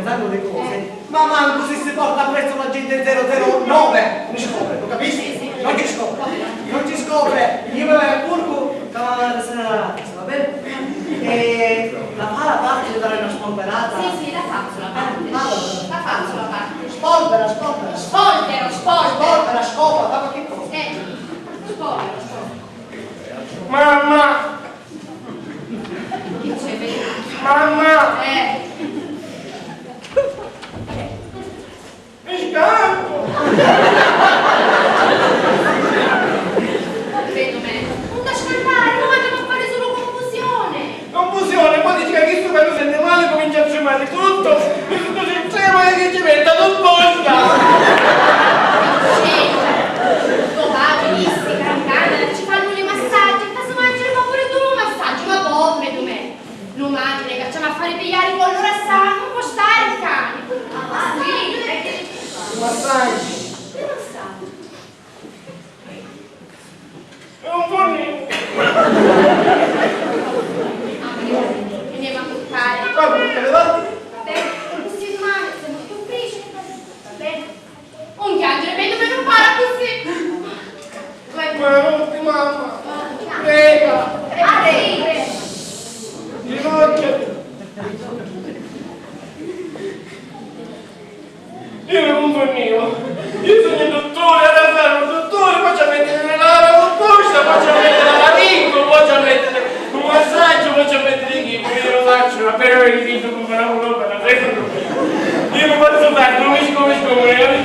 organizzando le cose, ma manco se si porta presso l'agente 009, non ci scopre, lo capisci? Sì. Non ci scopre, non ci scopre, io me la curco, va bene? E la pala parte dare una spolverata. Sì, la faccio la parte. La faccio la parte. Spolvera. Spolvero. Spolvera, scopa, da che cosa? Spolvero. Mamma! Che c'è, vedi? Mamma! Mi scappo! Vedo me. Non da scappare, non andiamo a fare solo confusione. Confusione, poi dici che chi sto quando sente male comincia a tremare tutto si trema e che ci metta non posta! Benissimo, cancana, ci fanno i massaggi, casomai ci fa pure tu un massaggio, ma povero tu me. Non mangi, le facciamo a fare pigliare con l'ora sana, non può stare il cane. Ah, sì, Massaggi! che massaggio? È un fornino! Andiamo a toccare. Va bene, va? Va bene, così male, siamo più felici. Va bene. Un piangere bello per non fare così. Mamma! Prega! Arrive. Ginocchia! Io non un fornino! Io sono il dottore, adesso fare un dottore, poi ci mettere nella composta, poi ci mettere la lingua, poi ci mettere un massaggio, poi ci mettere il chimico, io lo faccio, appena mi rifiuto come farà un'opera, secondo me. Io non posso fare, non mi scomureghi.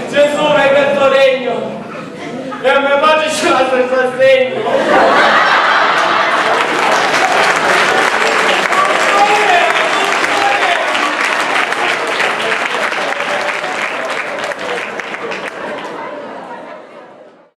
Gesù è questo regno e a mia madre ce l'ha senza segno.